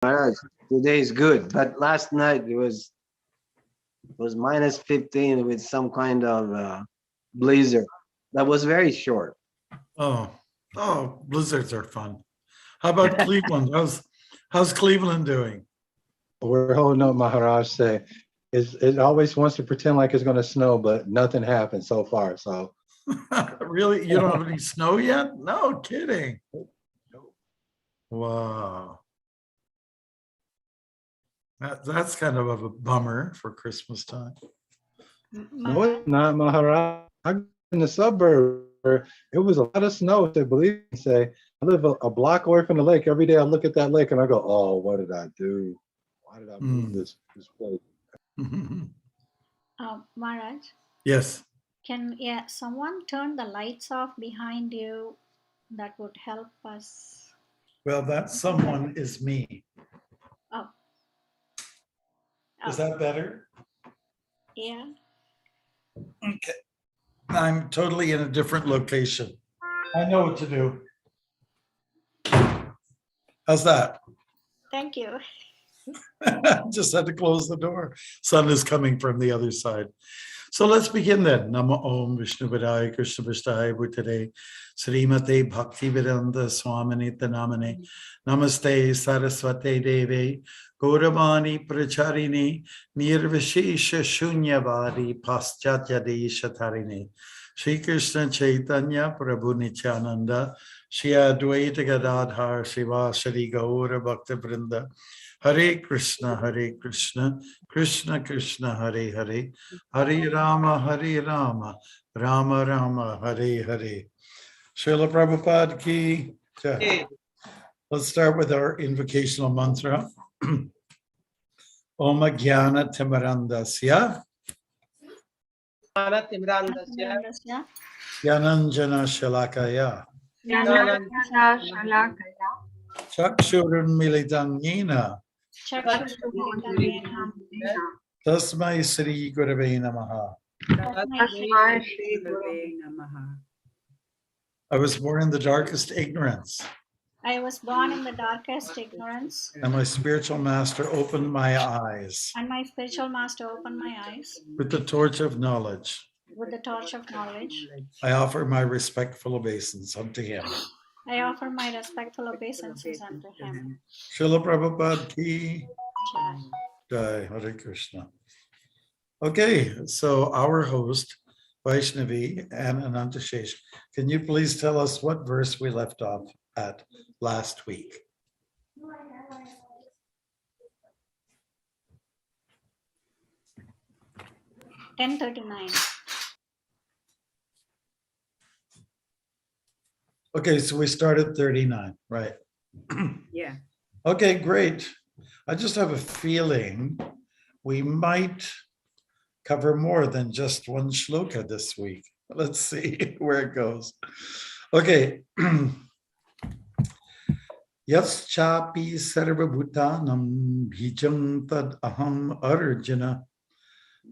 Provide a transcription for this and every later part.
Maharaj, today is good, but last night it was minus 15 with some kind of blizzard that was very short. Oh, blizzards are fun. How about Cleveland? How's Cleveland doing? We're holding up, Maharaj say. It always wants to pretend like it's going to snow, but nothing happened so far. So Really? You don't have any snow yet? No kidding. Wow. That's kind of a bummer for Christmas time. no, it's not, Maharaj. I grew in the suburb where it was a lot of snow. To believe me, say I live a block away from the lake. Every day I look at that lake and I go, "Oh, what did I do? Why did I move this place?" Maharaj, Yes. can someone turn the lights off behind you? That would help us. Well, that someone is me. Oh. Is that better? Yeah. Okay. I'm totally in a different location. I know what to do. How's that? Thank you. Just had to close the door. Sun is coming from the other side. So let's begin then. Namo Om Vishnu Padaya Krishna Prasthaya Bhutale Srimate Bhaktimarga Swami BG Namaste Saraswate Deve Gauravani Pracharini Nirvishesha Shunyavadi Paschatya Deshatarine Shri Krishna Chaitanya Prabhu Nityananda Shri Advaita Gadadhar Shiva Shri Gaura Bhakta Vrinda Hare Krishna, Krishna Krishna, Hare Hare, Hare Rama, Rama Rama, Hare Hare. Srila Prabhupada ki jai. Let's start with our invocational mantra. Om Jnana Timirandasya Jnananjana Shalakaya Chakshurunmilitam Yena Tasmai Sri Gurave Namaha. I was born in the darkest ignorance, I was born in the darkest ignorance, and my spiritual master opened my eyes and my spiritual master opened my eyes with the torch of knowledge. with the torch of knowledge. I offer my respectful obeisance unto him. I offer my respectful obeisances unto him. Srila Prabhupada ki Jai. jai. Hare Krishna. Okay, so our host, Vaishnavi and Anantashesh, can you please tell us what verse we left off at last week? $10.39. Okay, so we started 39, right? Yeah. Okay, great. I just have a feeling we might cover more than just one shloka this week. Let's see where it goes. Okay. Yaschapi sarvabhutanam bhijam tad aham arjuna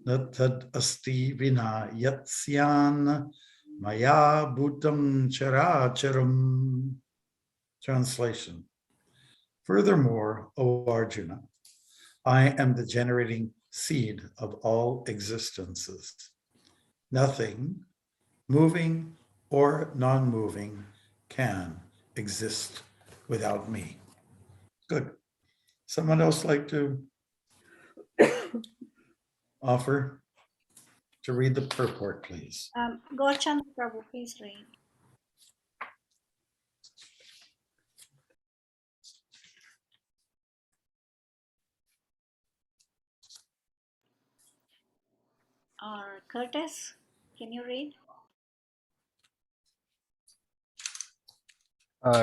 natad asti vina yatsyan maya bhutam characharam. Translation. Furthermore, O Arjuna, I am the generating seed of all existences. Nothing, moving or non-moving, can exist without me. Good. Someone else like to offer to read the purport, please? Gorchand Prabhu, please read. Or Curtis, can you read?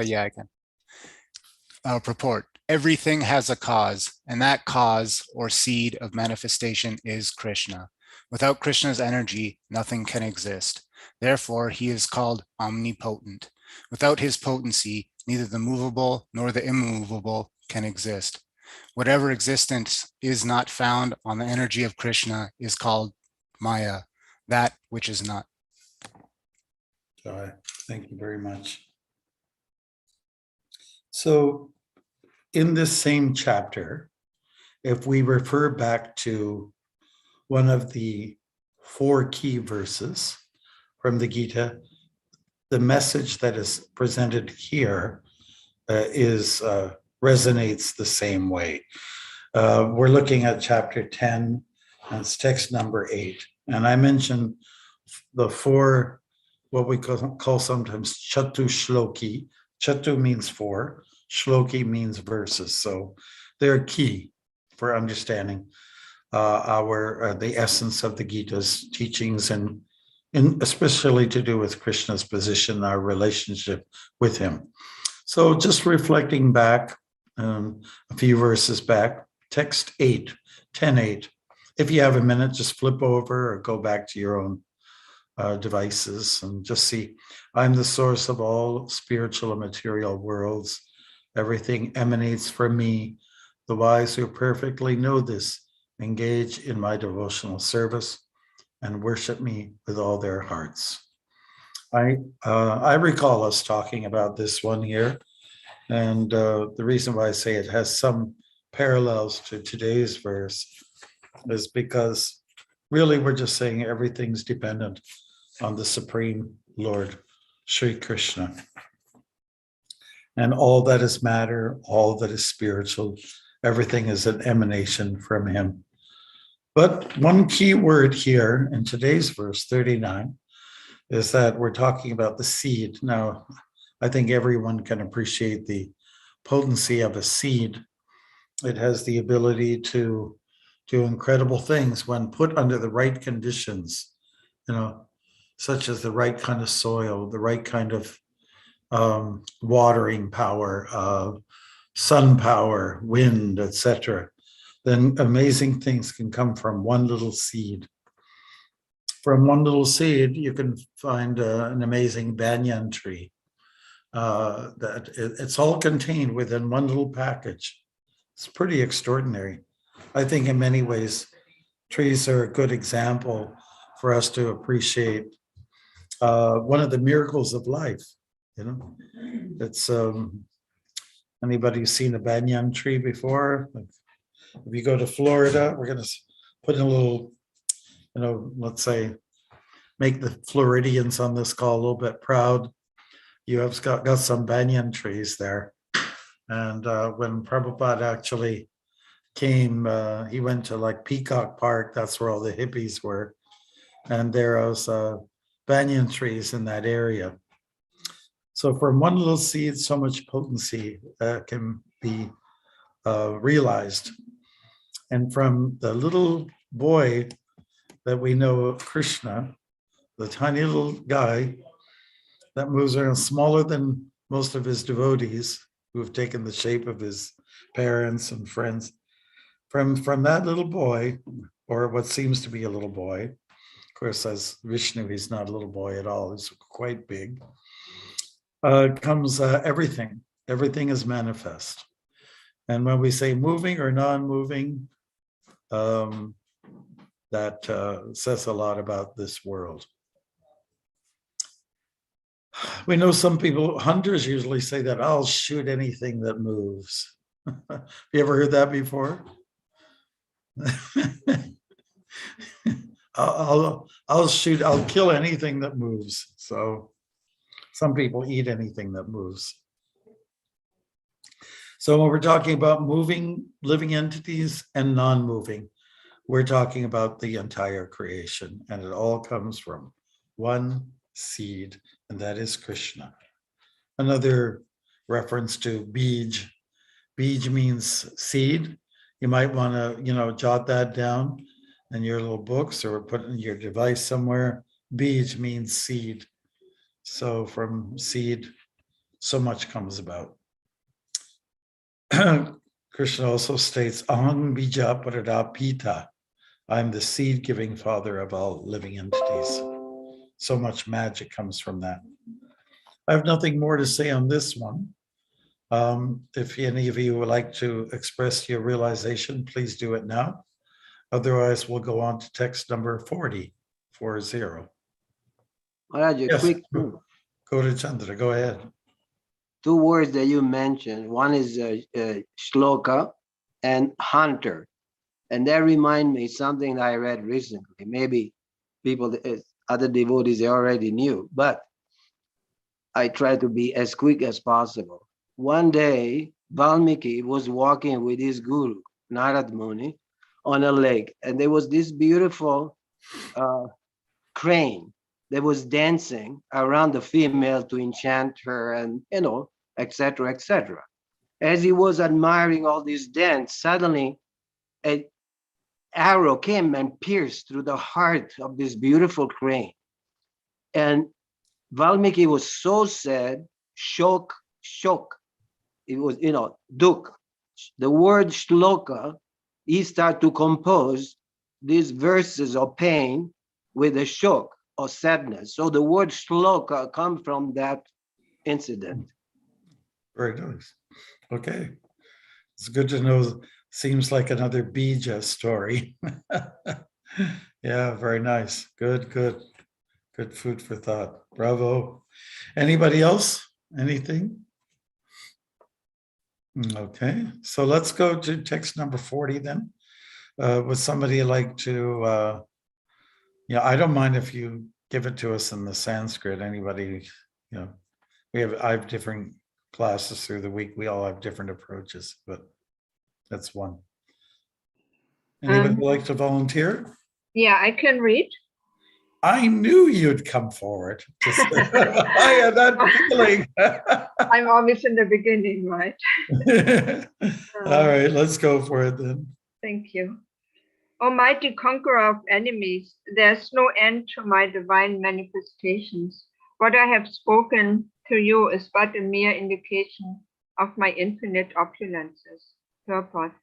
Yeah, I can. Purport. Everything has a cause, and that cause or seed of manifestation is Krishna. Without Krishna's energy, nothing can exist. Therefore, he is called omnipotent. Without his potency, neither the movable nor the immovable can exist. Whatever existence is not found on the energy of Krishna is called Maya, that which is not. Thank you very much. So in this same chapter, if we refer back to one of the 4 key verses from the Gita, the message that is presented here resonates the same way. We're looking at chapter 10, and it's text number 8. And I mentioned the 4, what we call sometimes chatu shloki. Chatu means 4, shloki means verses. So they're key for understanding the essence of the Gita's teachings, and especially to do with Krishna's position, our relationship with him. So just reflecting back a few verses back, text 8, 10:8. If you have a minute, just flip over or go back to your own devices and just see, I'm the source of all spiritual and material worlds. Everything emanates from me. The wise who perfectly know this engage in my devotional service and worship me with all their hearts. I recall us talking about this one here, and the reason why I say it has some parallels to today's verse is because really we're just saying everything's dependent on the Supreme Lord, Sri Krishna. And all that is matter, all that is spiritual, everything is an emanation from him. But one key word here in today's verse 39 is that we're talking about the seed. Now, I think everyone can appreciate the potency of a seed. It has the ability to do incredible things when put under the right conditions, such as the right kind of soil, the right kind of watering power, sun power, wind, etc. Then amazing things can come from one little seed. From one little seed, you can find an amazing banyan tree. That it's all contained within one little package. It's pretty extraordinary. I think in many ways, trees are a good example for us to appreciate one of the miracles of life. It's anybody who's seen a banyan tree before? If you go to Florida, we're going to put in a little, let's say, make the Floridians on this call a little bit proud. You have got some banyan trees there. And when Prabhupada actually came, he went to like Peacock Park, that's where all the hippies were. And there was banyan trees in that area. So from one little seed, so much potency can be realized. And from the little boy that we know of Krishna, the tiny little guy that moves around, smaller than most of his devotees who have taken the shape of his parents and friends, from that little boy, or what seems to be a little boy, of course, as Vishnu, he's not a little boy at all, he's quite big, comes everything. Everything is manifest. And when we say moving or non-moving, that says a lot about this world. We know some people, hunters usually say that I'll shoot anything that moves. You ever heard that before? I'll kill anything that moves. So some people eat anything that moves. So when we're talking about moving, living entities and non-moving, we're talking about the entire creation, and it all comes from one seed, and that is Krishna. Another reference to Bij. Bij means seed. You might want to, jot that down in your little books or put it in your device somewhere. Bij means seed. So from seed, so much comes about. Krishna also states, Aham bija paradapita. I'm the seed-giving father of all living entities. So much magic comes from that. I have nothing more to say on this one. If any of you would like to express your realization, please do it now. Otherwise, we'll go on to text number 40. Maharaj, a Yes. quick Go to Chandra, go ahead. two words that you mentioned. One is shloka and hunter. And that remind me something I read recently. Maybe people, other devotees, they already knew, but I try to be as quick as possible. One day, Valmiki was walking with his guru, Narad Muni, on a lake, and there was this beautiful crane that was dancing around the female to enchant her, and etc., etc. As he was admiring all this dance, suddenly an arrow came and pierced through the heart of this beautiful crane. And Valmiki was so sad, shock. It was, duk. The word shloka, he started to compose these verses of pain with a shock or sadness. So the word shloka comes from that incident. Very nice. Okay. It's good to know. Seems like another Bija story. Yeah, very nice. Good food for thought. Bravo. Anybody else? Anything? Okay, so let's go to text number 40 then. Would somebody like to, I don't mind if you give it to us in the Sanskrit. Anybody, I have different classes through the week. We all have different approaches, but that's one. Anybody like to volunteer? Yeah, I can read. I knew you'd come forward. I had that feeling. I'm always in the beginning, right? All right, let's go for it then. Thank you. Almighty conqueror of enemies, there's no end to my divine manifestations. What I have spoken to you is but a mere indication of my infinite opulences. Purport.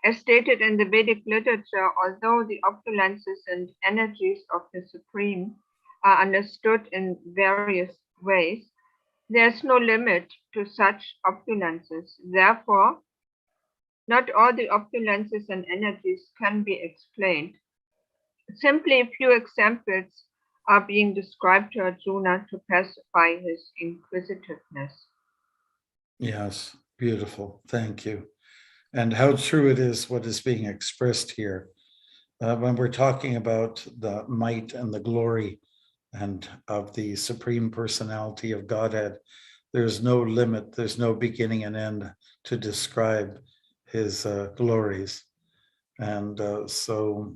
As stated in the Vedic literature, although the opulences and energies of the Supreme are understood in various ways, there's no limit to such opulences. Therefore, not all the opulences and energies can be explained. Simply a few examples are being described to Arjuna to pacify his inquisitiveness. Yes, beautiful. Thank you. And how true it is what is being expressed here. When we're talking about the might and the glory and of the Supreme Personality of Godhead, there's no limit, there's no beginning and end to describe his glories. And so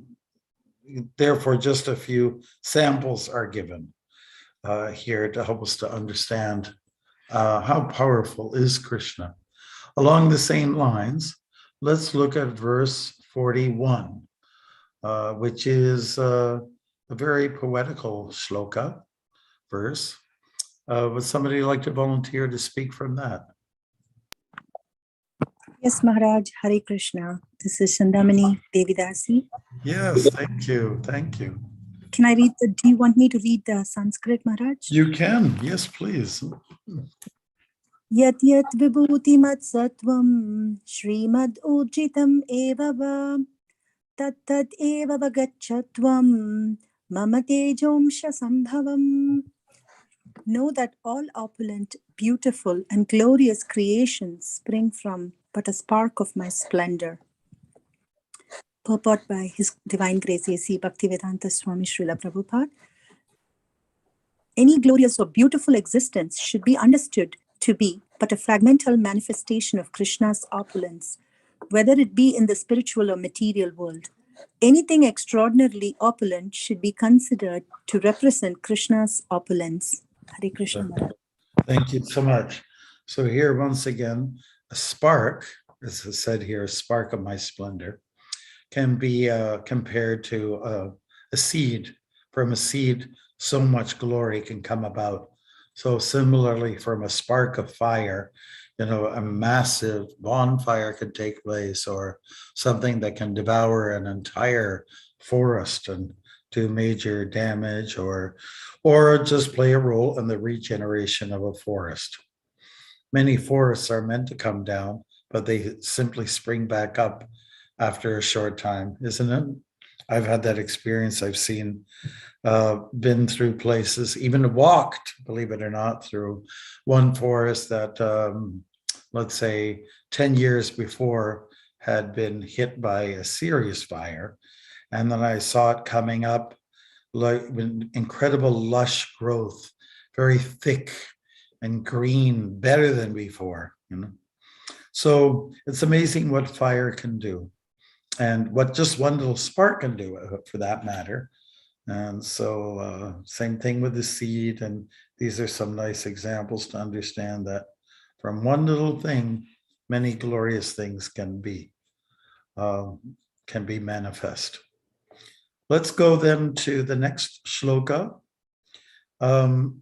therefore, just a few samples are given here to help us to understand how powerful is Krishna. Along the same lines, let's look at verse 41, which is a very poetical shloka verse. Would somebody like to volunteer to speak from that? Yes, Maharaj, Hare Krishna. This is Sandamani Devidasi. Yes, thank you. Thank you. Can I read do you want me to read the Sanskrit, Maharaj? You can, yes, please. Yat yat vibhuti mat sattvam shrimad urjitam eva va tat tat eva vagachatvam mama tejomsha sambhavam. Know that all opulent, beautiful, and glorious creations spring from but a spark of my splendor. Purport by His Divine Grace A.C. Bhaktivedanta Swami Srila Prabhupada. Any glorious or beautiful existence should be understood to be but a fragmental manifestation of Krishna's opulence, whether it be in the spiritual or material world. Anything extraordinarily opulent should be considered to represent Krishna's opulence. Hare Krishna Maharaj. Thank you so much. So here, once again, a spark, as is said here, a spark of my splendor, can be compared to a seed. From a seed, so much glory can come about. So similarly, from a spark of fire, a massive bonfire can take place, or something that can devour an entire forest and do major damage, or just play a role in the regeneration of a forest. Many forests are meant to come down, but they simply spring back up after a short time, isn't it? I've had that experience. I've seen, been through places, even walked, believe it or not, through one forest that, let's say 10 years before had been hit by a serious fire. And then I saw it coming up like incredible lush growth, very thick and green, better than before, you know. So it's amazing what fire can do and what just one little spark can do, for that matter. And so same thing with the seed. And these are some nice examples to understand that from one little thing, many glorious things can be manifest. Let's go then to the next shloka.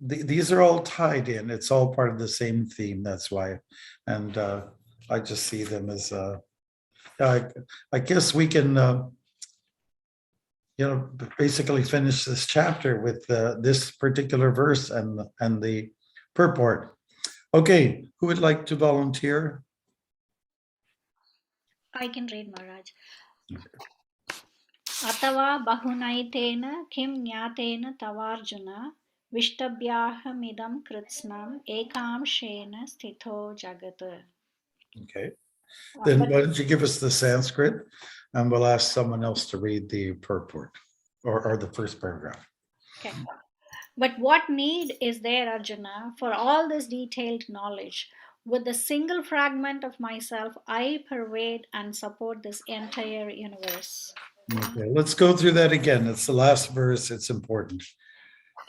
These are all tied in. It's all part of the same theme. That's why. And I just see them as, I guess we can, basically finish this chapter with this particular verse and the purport. Okay, who would like to volunteer? I can read, Maharaj. Atava bahunaitena kim nyatena tavarjuna vishtabhyaham kritsnam ekam shena sthito jagata. Okay, then why don't you give us the Sanskrit and we'll ask someone else to read the purport or the first paragraph. Okay. But what need is there, Arjuna, for all this detailed knowledge? With a single fragment of myself, I pervade and support this entire universe. Okay, let's go through that again. It's the last verse. It's important.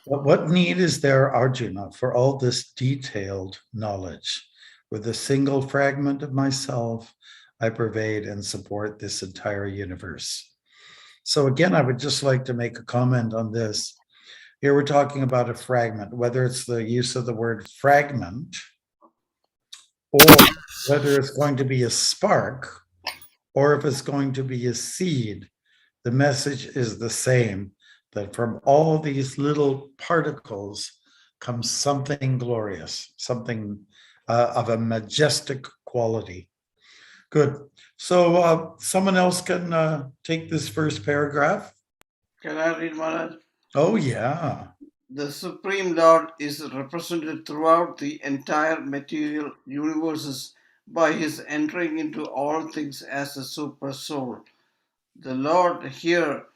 What need is there, Arjuna, for all this detailed knowledge? With a single fragment of myself, I pervade and support this entire universe. So again, I would just like to make a comment on this. Here we're talking about a fragment, whether it's the use of the word fragment or whether it's going to be a spark or if it's going to be a seed. The message is the same, that from all these little particles comes something glorious, something of a majestic quality. Good. So someone else can take this first paragraph. Can I read, Maharaj? Oh, yeah. The Supreme Lord is represented throughout the entire material universes by his entering into all things as a super soul. The Lord here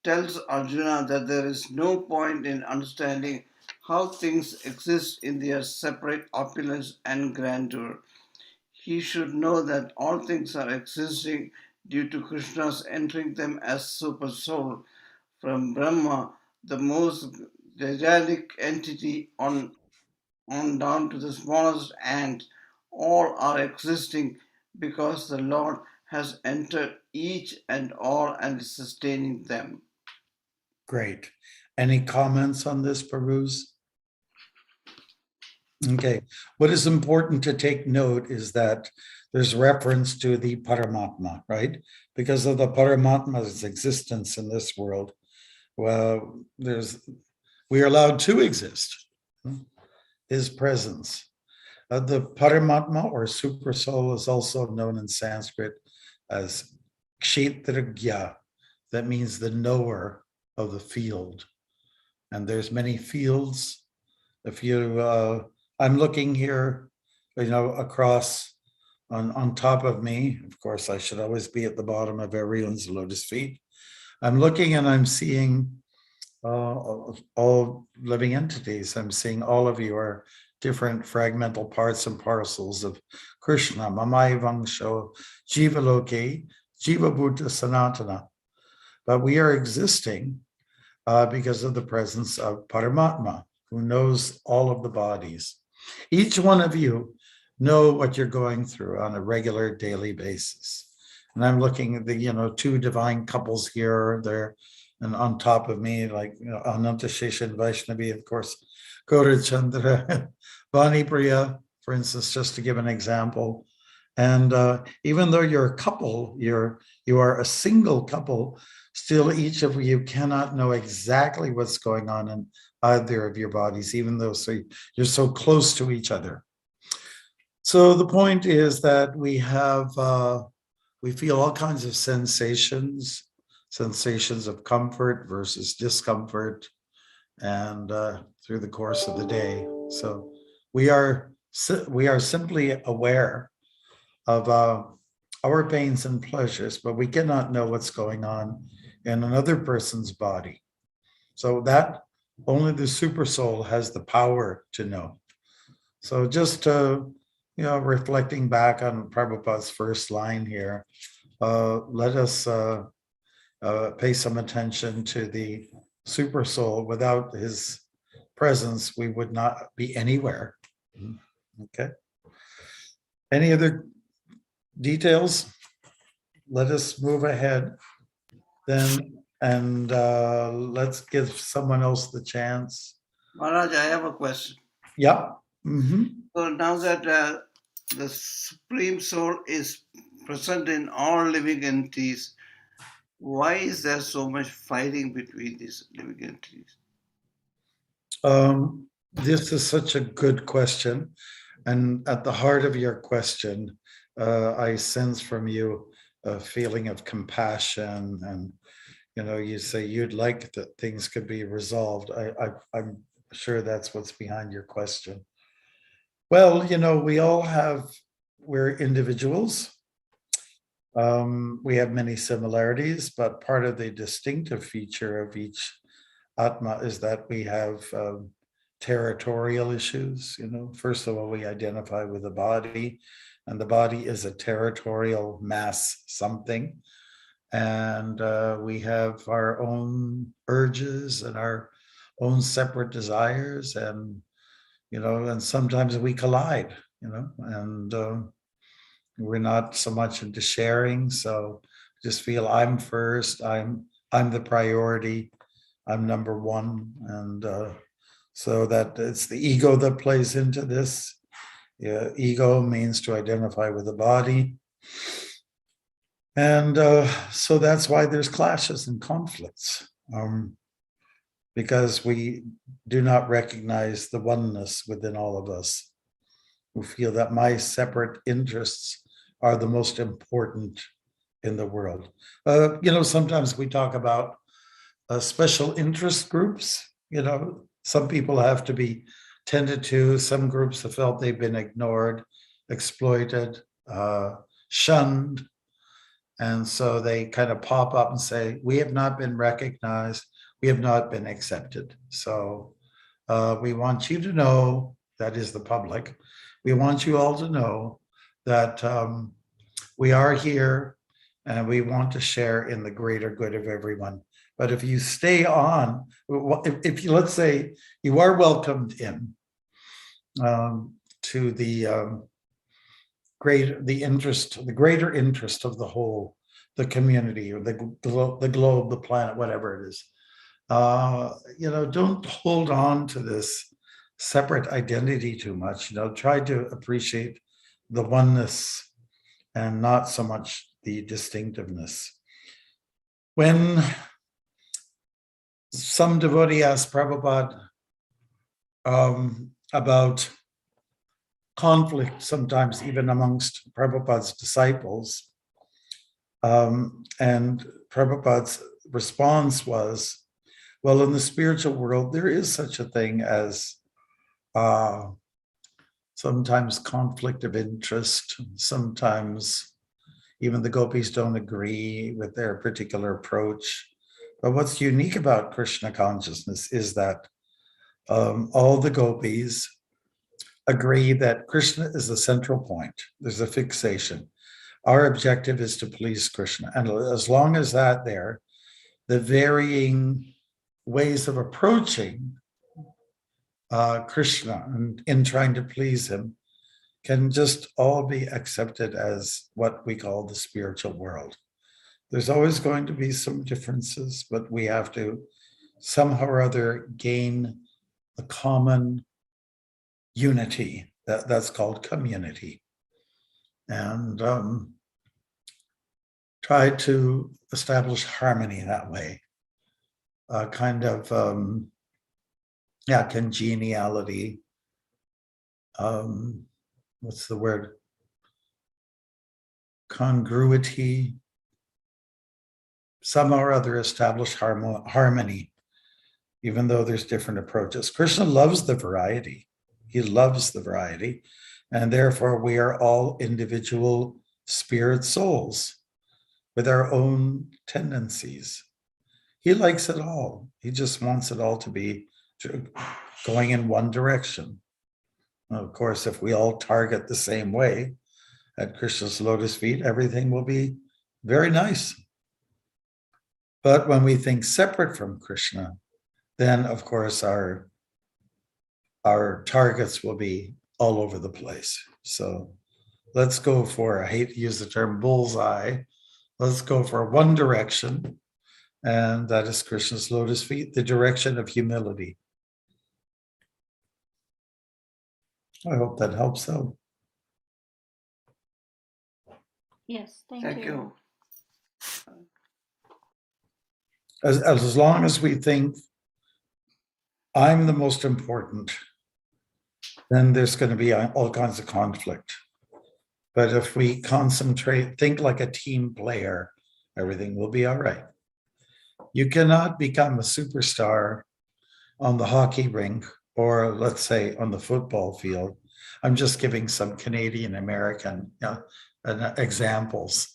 tells Arjuna that there is no point in understanding how things exist in their separate opulence and grandeur. He should know that all things are existing due to Krishna's entering them as super soul. From Brahma, the most gigantic entity, on down to the smallest ant, all are existing because the Lord has entered each and all and is sustaining them. Great. Any comments on this, Peruse? Okay. What is important to take note is that there's reference to the Paramatma, right? Because of the Paramatma's existence in this world, well, we are allowed to exist. His presence. The Paramatma or Super Soul is also known in Sanskrit as Kshetragya. That means the knower of the field. And there's many fields. If you, I'm looking here, across on top of me. Of course, I should always be at the bottom of everyone's lotus feet. I'm looking and I'm seeing all living entities. I'm seeing all of you are different fragmental parts and parcels of Krishna. Mamai Vangsho, Jiva Loke, Jiva Buddha Sanatana. But we are existing because of the presence of Paramatma, who knows all of the bodies. Each one of you know what you're going through on a regular daily basis. And I'm looking at the, two divine couples here or there, and on top of me, like, Ananta Shesha and Vaishnavi, of course, Gaura Chandra, Vani Priya, for instance, just to give an example. And even though you're a couple, you are a single couple, still each of you cannot know exactly what's going on in either of your bodies, even though you're so close to each other. So the point is that we feel all kinds of sensations, sensations of comfort versus discomfort, and through the course of the day. So we are simply aware of our pains and pleasures, but we cannot know what's going on in another person's body. So that only the super soul has the power to know. So just reflecting back on Prabhupada's first line here, let us pay some attention to the super soul. Without his presence, we would not be anywhere. Okay. Any other details? Let us move ahead then, and let's give someone else the chance. Maharaj, I have a question. Yeah. Mm-hmm. So now that the Supreme Soul is present in all living entities, why is there so much fighting between these living entities? This is such a good question. And at the heart of your question, I sense from you a feeling of compassion, and you say you'd like that things could be resolved. I'm sure that's what's behind your question. Well, we're individuals. We have many similarities, but part of the distinctive feature of each Atma is that we have territorial issues. First of all, we identify with the body, and the body is a territorial mass something. And we have our own urges and our own separate desires, and and sometimes we collide, and we're not so much into sharing. So just feel I'm first, I'm the priority, I'm number one. And so that it's the ego that plays into this. Yeah, ego means to identify with the body. And so that's why there's clashes and conflicts, because we do not recognize the oneness within all of us, who feel that my separate interests are the most important in the world. Sometimes we talk about special interest groups. Some people have to be tended to. Some groups have felt they've been ignored, exploited, shunned. And so they kind of pop up and say, we have not been recognized, we have not been accepted. So we want you to know, that is the public, we want you all to know that we are here and we want to share in the greater good of everyone. But if you stay on, if you, let's say you are welcomed in to the greater interest of the whole, the community, or the globe, the planet, whatever it is. Don't hold on to this separate identity too much. Try to appreciate the oneness and not so much the distinctiveness. When some devotee asked Prabhupada about conflict, sometimes even amongst Prabhupada's disciples, and Prabhupada's response was, well, in the spiritual world, there is such a thing as sometimes conflict of interest. Sometimes even the gopis don't agree with their particular approach. But what's unique about Krishna consciousness is that all the gopis agree that Krishna is the central point. There's a fixation. Our objective is to please Krishna. And as long as that there, the varying ways of approaching Krishna and in trying to please him can just all be accepted as what we call the spiritual world. There's always going to be some differences, but we have to somehow or other gain a common unity. That's called community. And try to establish harmony that way. Kind of, congeniality. What's the word? Congruity. somehow or other establish harmony, even though there's different approaches. Krishna loves the variety. He loves the variety. And therefore, we are all individual spirit souls with our own tendencies. He likes it all. He just wants it all to be going in one direction. Now, of course, if we all target the same way at Krishna's lotus feet, everything will be very nice. But when we think separate from Krishna, then of course our targets will be all over the place. So let's go for, I hate to use the term bullseye, let's go for one direction, and that is Krishna's lotus feet, the direction of humility. I hope that helps out. Yes, thank Thank you. you. As long as we think I'm the most important, then there's going to be all kinds of conflict. But if we concentrate, think like a team player, everything will be all right. You cannot become a superstar on the hockey rink or let's say on the football field. I'm just giving some Canadian American examples.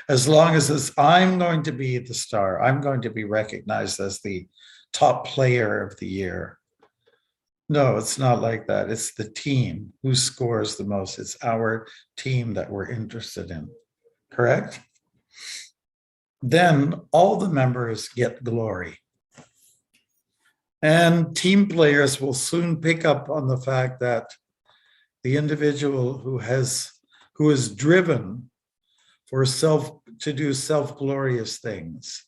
As long as I'm going to be the star, I'm going to be recognized as the top player of the year. No, it's not like that. It's the team who scores the most. It's our team that we're interested in, correct? Then all the members get glory. And team players will soon pick up on the fact that the individual who is driven to do self-glorious things,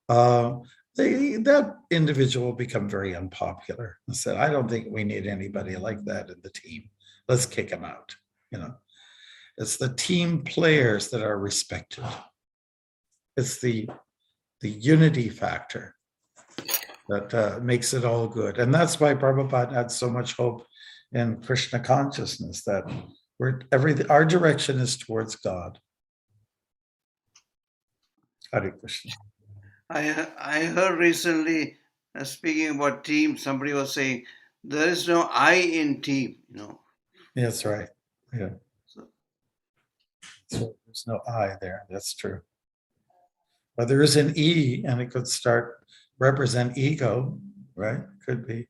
that individual will become very unpopular and said, I don't think we need anybody like that in the team. Let's kick him out. It's the team players that are respected. It's the unity factor that makes it all good. And that's why Prabhupada had so much hope in Krishna consciousness, that our direction is towards God. Hare Krishna. I heard recently, speaking about team, somebody was saying, there is no I in team, That's right. Yeah. So there's no I there. That's true. But there is an E, and it could represent ego, right? Could be.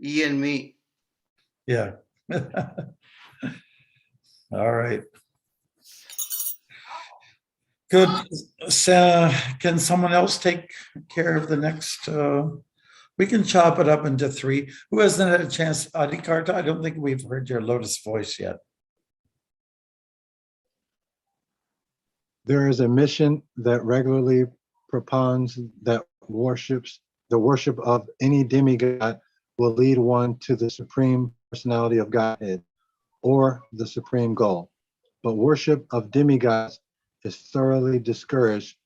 E and me. Yeah. All right. Good. So, can someone else take care of the next? We can chop it up into 3. Who hasn't had a chance? Adikarta, I don't think we've heard your lotus voice yet. There is a mission that regularly propounds that the worship of any demigod will lead one to the supreme personality of Godhead or the supreme goal. But worship of demigods is thoroughly discouraged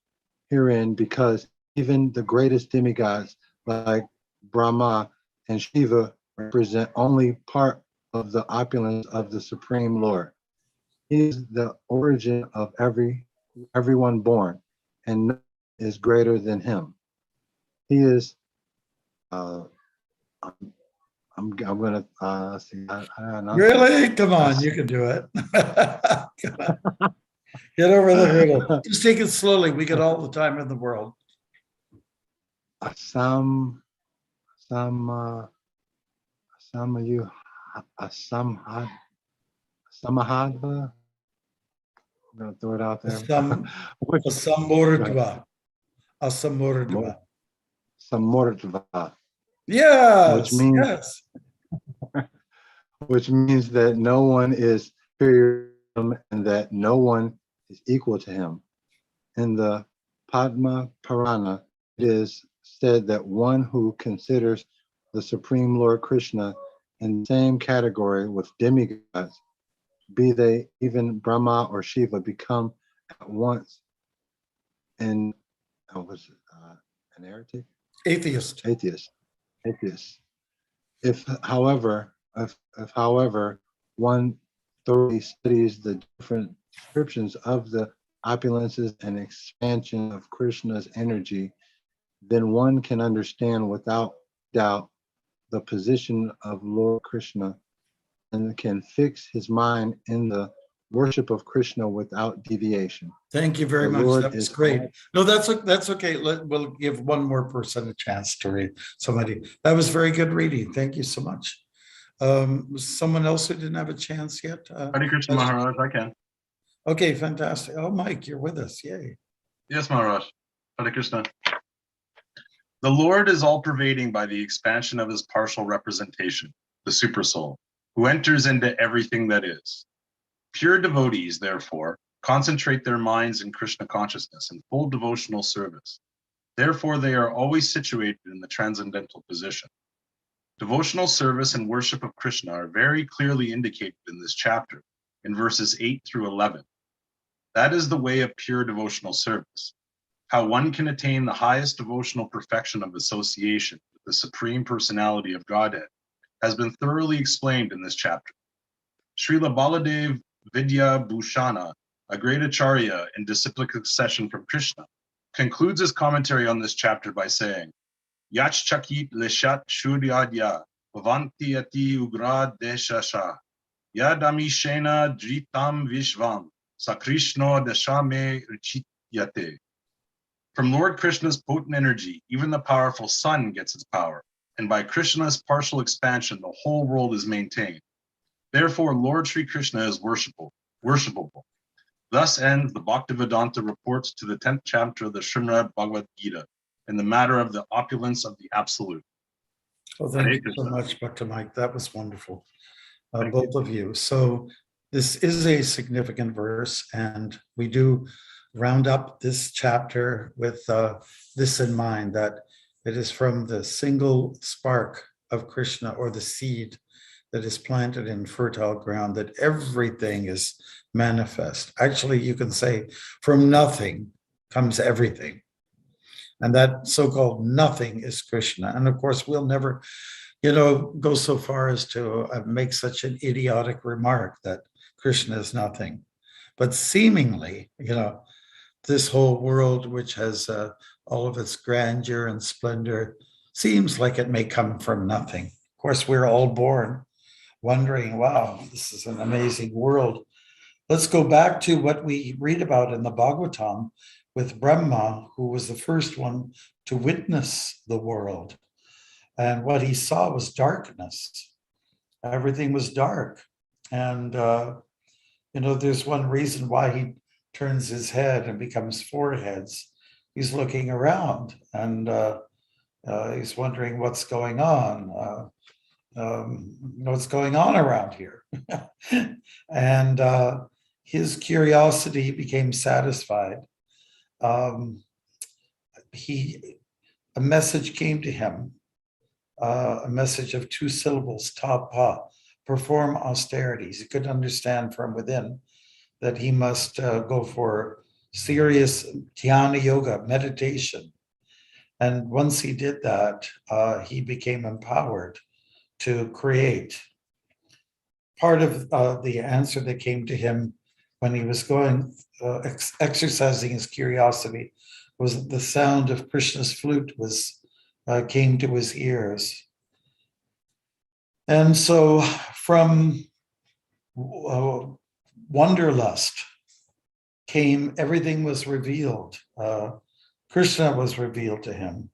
herein because even the greatest demigods like Brahma and Shiva represent only part of the opulence of the Supreme Lord. He is the origin of everyone born, and none is greater than him. He is. I'm gonna see. Really? Come on, you can do it. Get over the hurdle. Just take it slowly. We got all the time in the world. Samahadva. I'm gonna throw it out there. Asamurdva. Asamurdva. Samurdva. Yes. Yes. Which means that no one is superior to him and that no one is equal to him. In the Padma Purana, it is said that one who considers the Supreme Lord Krishna in the same category with demigods, be they even Brahma or Shiva, become at once an heretic? Atheist. If, however, one thoroughly studies the different descriptions of the opulences and expansion of Krishna's energy, then one can understand without doubt the position of Lord Krishna and can fix his mind in the worship of Krishna without deviation. Thank you very The much. Lord That was is great. all- No, that's okay. We'll give one more person a chance to read. Somebody. That was very good reading. Thank you so much. Someone else who didn't have a chance yet? Hare Krishna Maharaj, I can. Okay, fantastic. Oh, Mike, you're with us. Yay. Yes, Maharaj. Hare Krishna. The Lord is all pervading by the expansion of his partial representation, the Supersoul, who enters into everything that is. Pure devotees, therefore, concentrate their minds in Krishna consciousness and full devotional service. Therefore, they are always situated in the transcendental position. Devotional service and worship of Krishna are very clearly indicated in this chapter, in verses 8 through 11. That is the way of pure devotional service. How one can attain the highest devotional perfection of association with the Supreme Personality of Godhead has been thoroughly explained in this chapter. Srila Baladev Vidya Bhushana, a great acharya in disciplic succession from Krishna, concludes his commentary on this chapter by saying, Yach chakit leshat shuryadya bhavanti ati ugrad deshasha yadami shena dritam vishvam sakrishno dashame richityate. From Lord Krishna's potent energy, even the powerful sun gets its power, and by Krishna's partial expansion, the whole world is maintained. Therefore, Lord Sri Krishna is worshipable. Thus ends the Bhaktivedanta reports to the 10th chapter of the Srimad Bhagavad Gita in the matter of the opulence of the Absolute. Well, Hare thank you so Krishna. much, Dr. Mike. That was wonderful. Thank Both of you. So this is a significant verse, and we do round up this chapter with this in mind, that it is from the single spark of Krishna, or the seed that is planted in fertile ground, that everything is manifest. Actually, you can say from nothing comes everything. And that so-called nothing is Krishna. And of course, we'll never, go so far as to make such an idiotic remark that Krishna is nothing. But seemingly, this whole world, which has all of its grandeur and splendor, seems like it may come from nothing. Of course, we're all born wondering, wow, this is an amazing world. Let's go back to what we read about in the Bhagavatam with Brahma, who was the first one to witness the world. And what he saw was darkness. Everything was dark. And, there's one reason why he turns his head and becomes four heads. He's looking around and he's wondering what's going on. What's going on around here? And his curiosity became satisfied. A message came to him, a message of 2 syllables, tapa, perform austerities. He could understand from within that he must go for serious dhyana yoga, meditation. And once he did that, he became empowered to create. Part of the answer that came to him when he was exercising his curiosity was the sound of Krishna's flute came to his ears. And so from wanderlust everything was revealed. Krishna was revealed to him.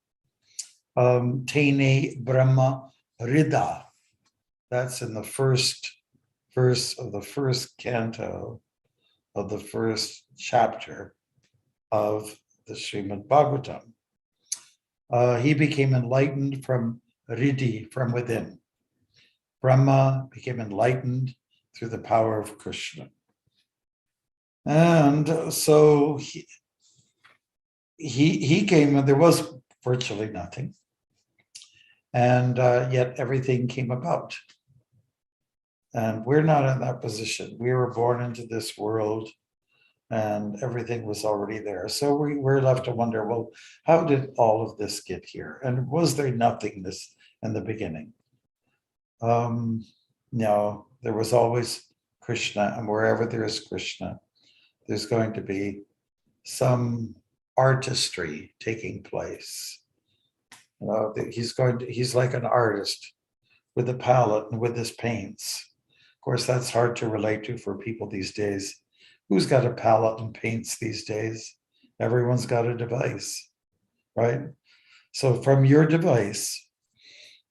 Tene Brahma Rida. That's in the first verse of the first canto of the first chapter of the Srimad Bhagavatam. He became enlightened from Riddhi, from within. Brahma became enlightened through the power of Krishna. And so he came, and there was virtually nothing. And yet everything came about. And we're not in that position. We were born into this world and everything was already there. So we're left to wonder, well, how did all of this get here? And was there nothingness in the beginning? No, there was always Krishna, and wherever there is Krishna, there's going to be some artistry taking place. He's like an artist with a palette and with his paints. Of course, that's hard to relate to for people these days. Who's got a palette and paints these days? Everyone's got a device, right? So from your device,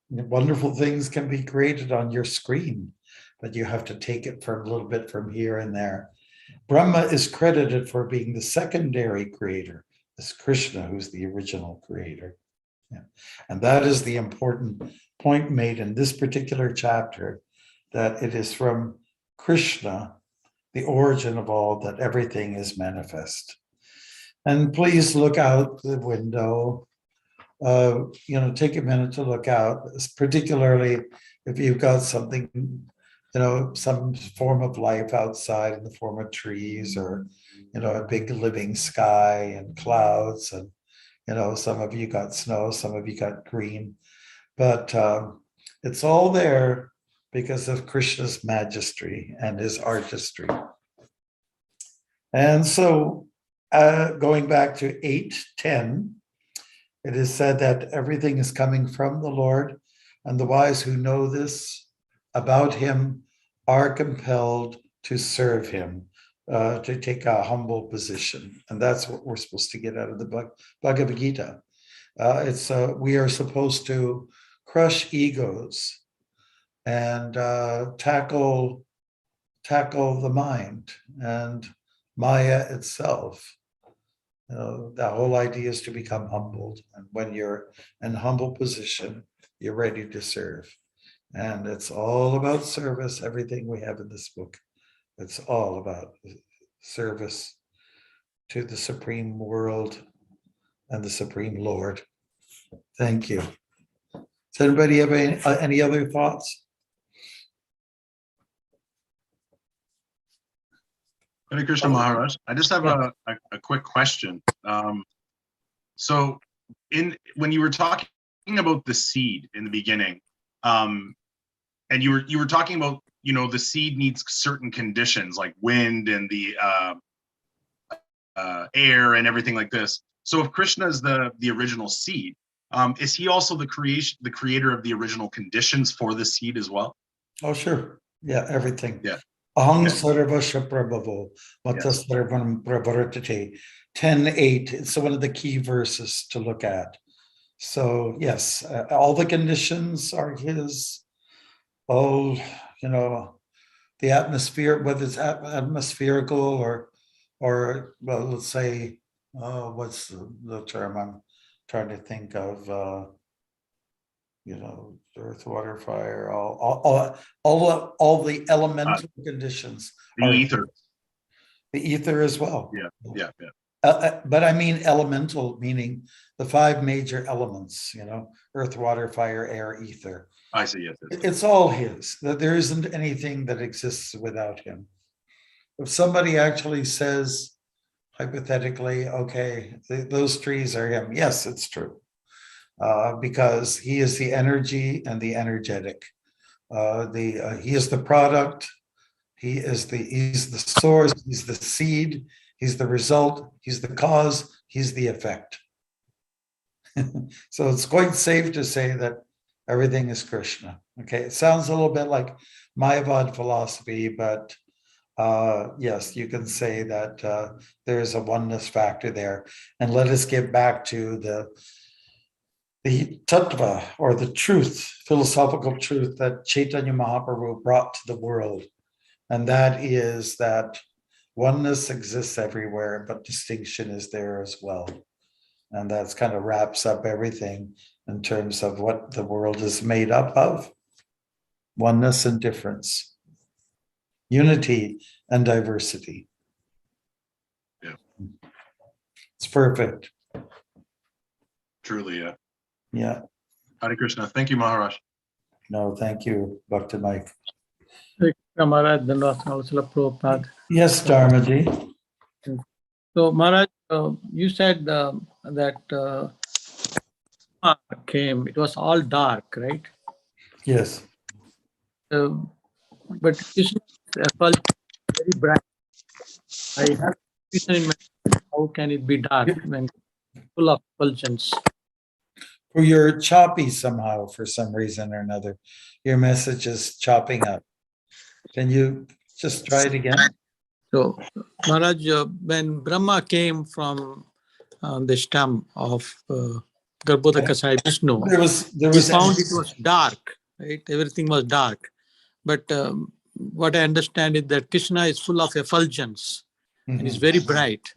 wonderful things can be created on your screen, but you have to take it from a little bit from here and there. Brahma is credited for being the secondary creator. It's Krishna who's the original creator. Yeah. And that is the important point made in this particular chapter, that it is from Krishna, the origin of all, that everything is manifest. And please look out the window. Take a minute to look out, particularly if you've got something, some form of life outside in the form of trees, or, a big living sky and clouds. And, some of you got snow, some of you got green, but it's all there because of Krishna's majesty and his artistry. And so going back to 8:10, it is said that everything is coming from the Lord, and the wise who know this about him are compelled to serve him, to take a humble position. And that's what we're supposed to get out of the Bhagavad Gita. We are supposed to crush egos and tackle the mind and Maya itself. The whole idea is to become humbled. And when you're in a humble position, you're ready to serve. And it's all about service, everything we have in this book. It's all about service to the Supreme World and the Supreme Lord. Thank you. Does anybody have any other thoughts? Hare Krishna Maharaj, I just have a quick question. So when you were talking about the seed in the beginning, and you were talking about, the seed needs certain conditions like wind and the air and everything like this. So if Krishna is the original seed, is he also the creator of the original conditions for the seed as well? Oh, sure. Yeah, everything. Yeah. Aham sarvasya prabhavo mata sarvam pravartate. 10:8. It's one of the key verses to look at. So yes, all the conditions are his. Oh, the atmosphere, whether it's atmospherical or well, let's say, what's the term I'm trying to think of? Earth, water, fire, all the elemental conditions. The ether. The ether as well. Yeah. But I mean elemental, meaning the 5 major elements, earth, water, fire, air, ether. I see, yes. It's all his. There isn't anything that exists without him. If somebody actually says, hypothetically, okay, those trees are him, yes, it's true. Because he is the energy and the energetic. He is the product. He's the source. He's the seed. He's the result. He's the cause. He's the effect. So it's quite safe to say that everything is Krishna. Okay, it sounds a little bit like Mayavad philosophy, but yes, you can say that there's a oneness factor there. And let us get back to the tattva, or the truth, philosophical truth that Chaitanya Mahaprabhu brought to the world. And that is that oneness exists everywhere, but distinction is there as well. And that's kind of wraps up everything in terms of what the world is made up of. Oneness and difference. Unity and diversity. Yeah. It's perfect. Truly, yeah. Yeah. Hare Krishna. Thank you, Maharaj. No, thank you, Bhakti Mike. Maharaj, Prabhupada. Yes, Dharmaji. So, Maharaj, you said that came, it was all dark, right? Yes. But Krishna felt very bright. I have vision in my how can it be dark when full of effulgence? Or you're choppy somehow for some reason or another. Your message is chopping up. Can you just try it again? So, Maharaj, when Brahma came from the stem of Garbhodaka Sai Vishnu, There he was found it was dark, right? Everything was dark. But what I understand is that Krishna is full of effulgence and is very bright.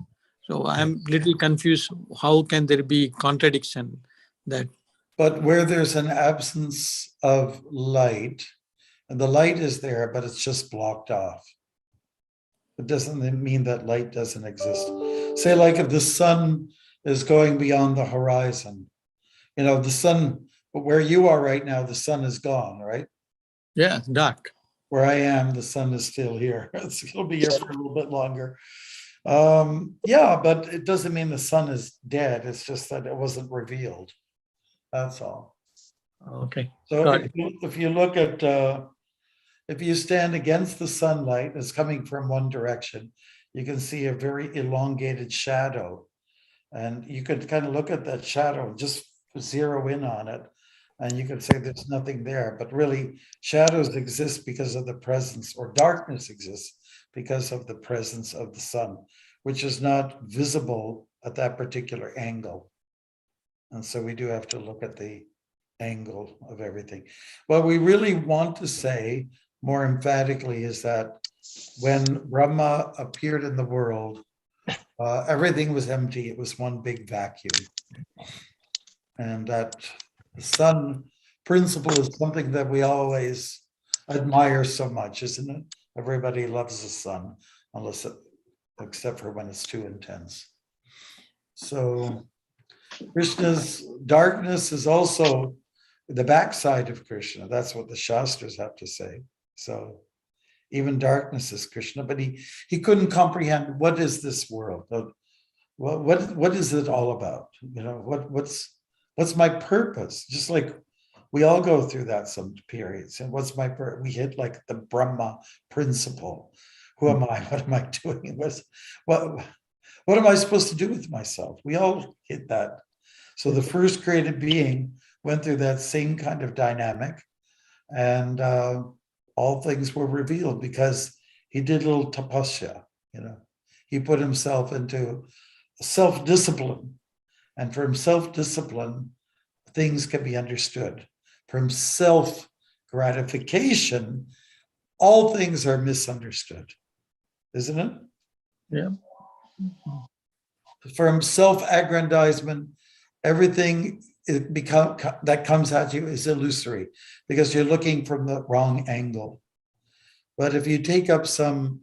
So I'm little confused. How can there be contradiction that? But where there's an absence of light, and the light is there, but it's just blocked off. It doesn't mean that light doesn't exist. Say, like if the sun is going beyond the horizon, the sun, but where you are right now, the sun is gone, right? Yeah, dark. Where I am, the sun is still here. It'll be here for a little bit longer. Yeah, but it doesn't mean the sun is dead. It's just that it wasn't revealed. That's all. Okay. So Got if you look at, if you stand against the sunlight that's coming from one direction, you can see a very elongated shadow. And you could kind of look at that shadow, just zero in on it, and you could say there's nothing there. But really, shadows exist because of the presence, or darkness exists because of the presence of the sun, which is not visible at that particular angle. And so we do have to look at the angle of everything. What we really want to say more emphatically is that when Brahma appeared in the world, everything was empty. It was one big vacuum. And that the sun principle is something that we always admire so much, isn't it? Everybody loves the sun, except for when it's too intense. So Krishna's darkness is also the backside of Krishna. That's what the Shastras have to say. So even darkness is Krishna, but he couldn't comprehend what is this world. What is it all about? What's my purpose? Just like we all go through that some periods. And what's my purpose? We hit like the Brahma principle. Who am I? What am I doing? What am I supposed to do with myself? We all hit that. So the first created being went through that same kind of dynamic, and all things were revealed because he did a little tapasya. He put himself into self-discipline, and from self-discipline, things can be understood. From self-gratification, all things are misunderstood, isn't it? Yeah. From self-aggrandizement, everything that comes at you is illusory because you're looking from the wrong angle. But if you take up some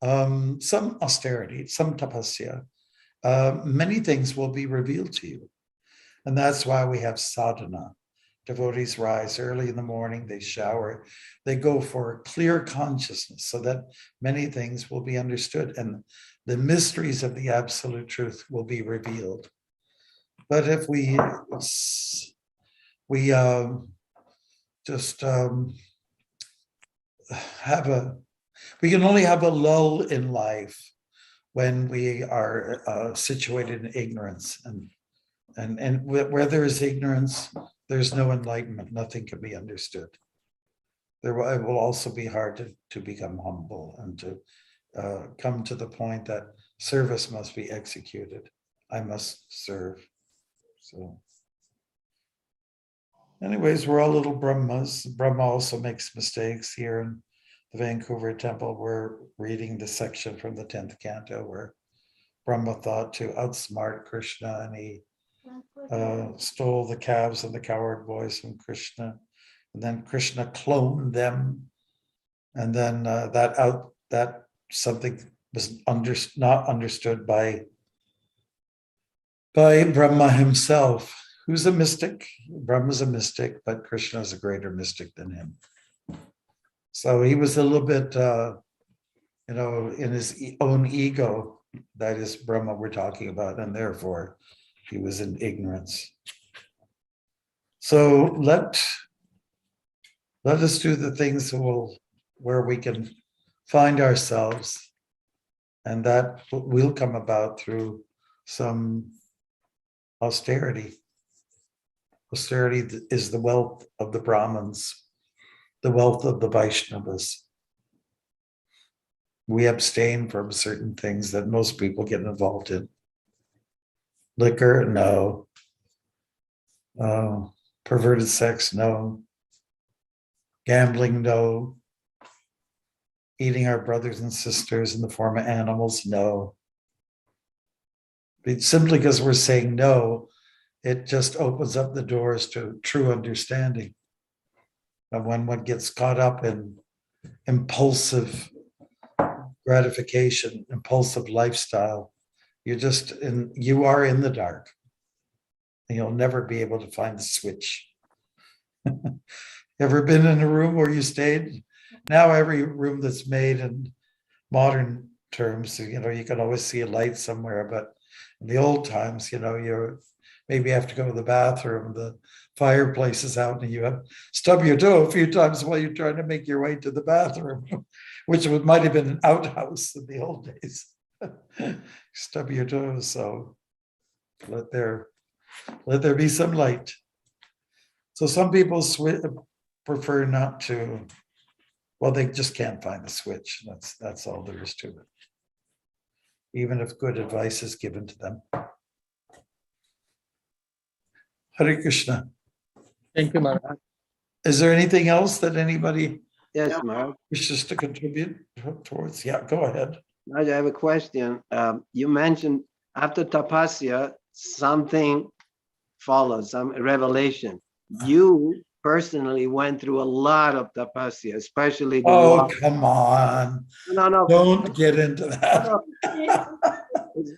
austerity, some tapasya, many things will be revealed to you. And that's why we have sadhana. Devotees rise early in the morning, they shower, they go for clear consciousness so that many things will be understood and the mysteries of the absolute truth will be revealed. But if we we can only have a lull in life when we are situated in ignorance, and where there is ignorance, there's no enlightenment. Nothing can be understood. It will also be hard to become humble and to come to the point that service must be executed. I must serve. So anyways, we're all little Brahmas. Brahma also makes mistakes. Here in the Vancouver temple, we're reading the section from the 10th canto where Brahma thought to outsmart Krishna, and he stole the calves and the cowherd boys from Krishna, and then Krishna cloned them, and then that something was not understood by Brahma himself, who's a mystic. Brahma's a mystic, but Krishna is a greater mystic than him. So he was a little bit, in his own ego. That is Brahma we're talking about, and therefore he was in ignorance. So let us do the things where we can find ourselves And that will come about through some austerity. Austerity is the wealth of the Brahmins, the wealth of the Vaishnavas. We abstain from certain things that most people get involved in. Liquor, no. Perverted sex, no. Gambling, no. Eating our brothers and sisters in the form of animals, no. Simply because we're saying no, it just opens up the doors to true understanding. And when one gets caught up in impulsive gratification, impulsive lifestyle, you are in the dark. And you'll never be able to find the switch. Ever been in a room where you stayed? Now every room that's made in modern terms, you can always see a light somewhere, but in the old times, you maybe have to go to the bathroom, the fireplace is out, and you have stub your toe a few times while you're trying to make your way to the bathroom, which might have been an outhouse in the old days. Stub your toes, so let there be some light. So some people prefer not to. Well, they just can't find the switch. That's all there is to it. Even if good advice is given to them. Hare Krishna. Thank you, Maharaj. Is there anything else that anybody Yes, Mark. wishes to contribute towards? Yeah, go ahead. I have a question. You mentioned after tapasya, something follows, some revelation. You personally went through a lot of tapasya, especially the walk. Come on. No. Don't get into that. No.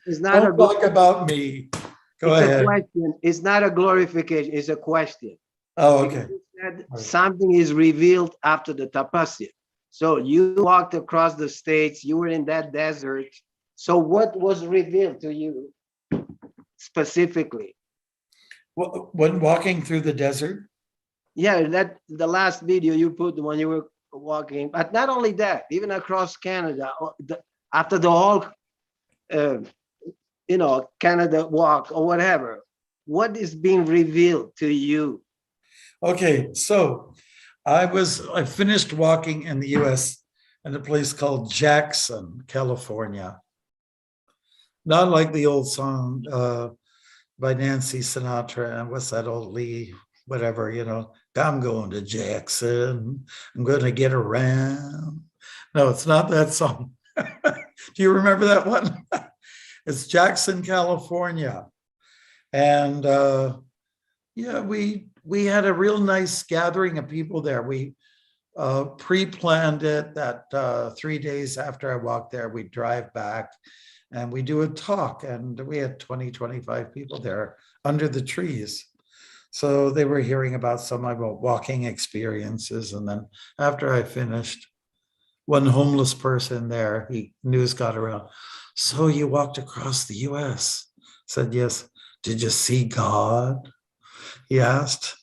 It's not Don't talk about me. Go ahead. A question. It's not a glorification. It's a question. Oh, okay. Something is revealed after the tapasya. So you walked across the states. You were in that desert. So what was revealed to you specifically? When walking through the desert? Yeah, that the last video you put when you were walking, but not only that, even across Canada, after the whole, Canada walk or whatever, what is being revealed to you? Okay, so I finished walking in the US in a place called Jackson, California. Not like the old song by Nancy Sinatra and what's that old Lee, whatever, I'm going to Jackson, I'm going to get around. No, it's not that song. Do you remember that one? It's Jackson, California. And we had a real nice gathering of people there. We pre-planned it that 3 days after I walked there, we'd drive back and we do a talk, and we had 20, 25 people there under the trees. So they were hearing about some of my walking experiences. And then after I finished, one homeless person there, news got around. So you walked across the US? I said, yes. Did you see God? He asked.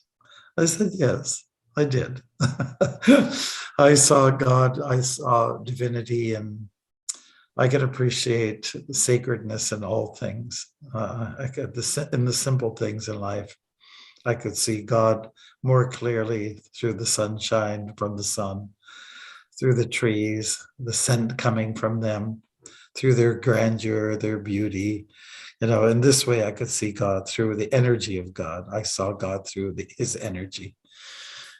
I said, yes, I did. I saw God, I saw divinity, and I could appreciate the sacredness in all things. In the simple things in life. I could see God more clearly through the sunshine from the sun, through the trees, the scent coming from them, through their grandeur, their beauty. In this way, I could see God through the energy of God. I saw God through his energy.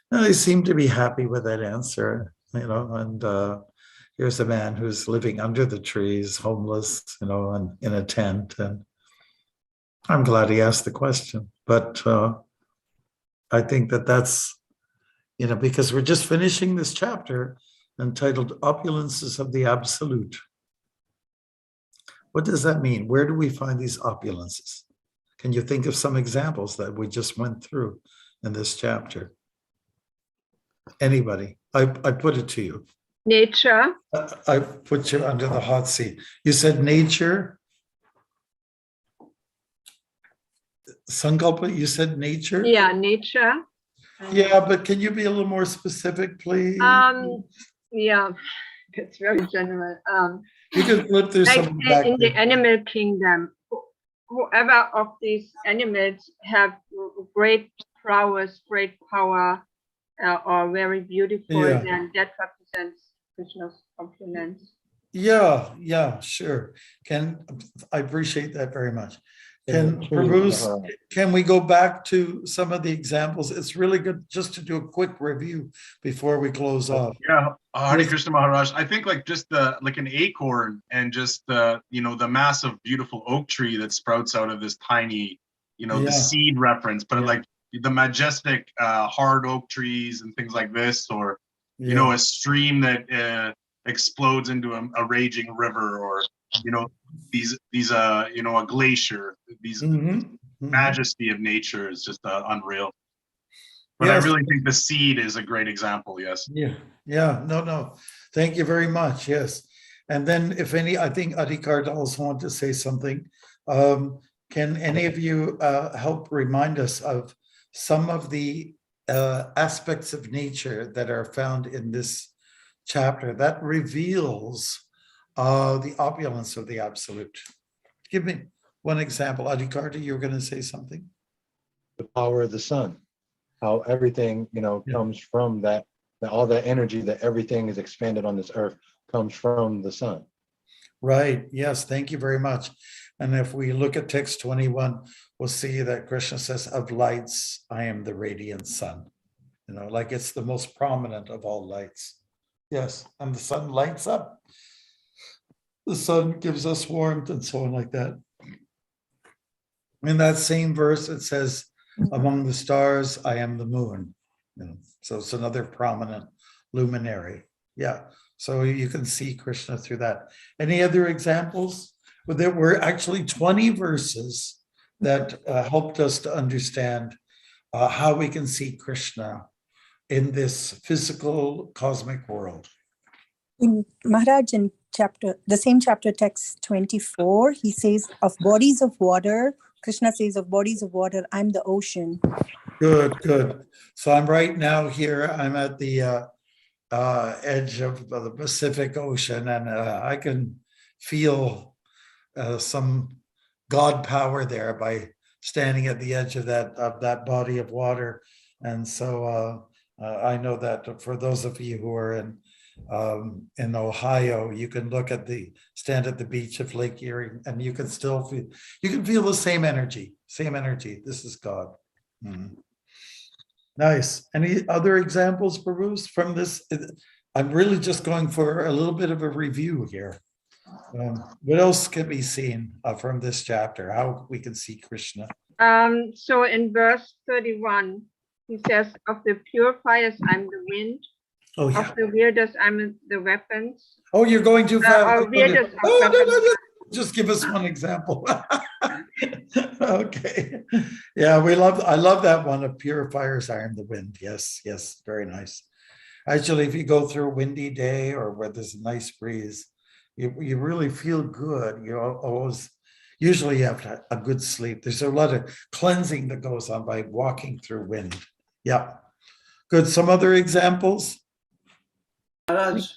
And I seemed to be happy with that answer, and here's a man who's living under the trees, homeless, and in a tent. And I'm glad he asked the question. But I think that's, because we're just finishing this chapter entitled Opulences of the Absolute. What does that mean? Where do we find these opulences? Can you think of some examples that we just went through in this chapter? Anybody? I put it to you. Nature. I put you under the hot seat. You said nature. Sankalpa, you said nature? Yeah, nature. Yeah, but can you be a little more specific, please? Yeah. It's very general. You can flip through Like some of the back in the pages. animal kingdom, whoever of these animals have great prowess, great power, or very beautiful, Yeah. then that represents Krishna's opulence. Yeah, sure. I appreciate that very much. True, Bruce, Maharaj. can we go back to some of the examples? It's really good just to do a quick review before we close off. Yeah, Hare Krishna Maharaj. I think like just like an acorn and just the the massive beautiful oak tree that sprouts out of this tiny, the Yeah. seed reference, but Yeah. like the majestic hard oak trees and things like this, or Yeah. a stream that explodes into a raging river, or these a glacier. These Mhm. majesty of nature is just unreal. But Yes. I really think the seed is a great example. Yes. Yeah, no. Thank you very much. Yes. And then I think Adhikar also want to say something. Can any of you help remind us of some of the aspects of nature that are found in this chapter that reveals the opulence of the Absolute? Give me one example. Adhikar, you were going to say something? The power of the sun, how everything, Yeah. comes from that all that energy, that everything is expanded on this earth comes from the sun. Right. Yes. Thank you very much. And if we look at text 21, we'll see that Krishna says, of lights, I am the radiant sun. Like it's the most prominent of all lights. Yes. And the sun lights up. The sun gives us warmth and so on like that. In that same verse, it says, among the stars, I am the moon. So it's another prominent luminary. Yeah. So you can see Krishna through that. Any other examples? Well, there were actually 20 verses that helped us to understand how we can see Krishna in this physical cosmic world. In Maharaj, in the same chapter, text 24, he says, of bodies of water, Krishna says, of bodies of water, I'm the ocean. Good. So I'm right now here, I'm at the edge of the Pacific Ocean, and I can feel some God power there by standing at the edge of that body of water. And so I know that for those of you who are in Ohio, you can stand at the beach of Lake Erie, and you can feel the same energy. This is God. Mhm. Nice. Any other examples, Bruce, from this? I'm really just going for a little bit of a review here. What else can be seen from this chapter? How we can see Krishna? So in verse 31, he says, of the purifiers, I'm the wind. Oh, yeah. Of the wielders, I'm the weapons. Oh, you're going too fast. Wielders of No. weapons. Just give us one example. Okay. Yeah, I love that one of purifiers are in the wind. Yes, very nice. Actually, if you go through a windy day or where there's a nice breeze, you really feel good. Usually you have a good sleep. There's a lot of cleansing that goes on by walking through wind. Yeah. Good. Some other examples? Maharaj,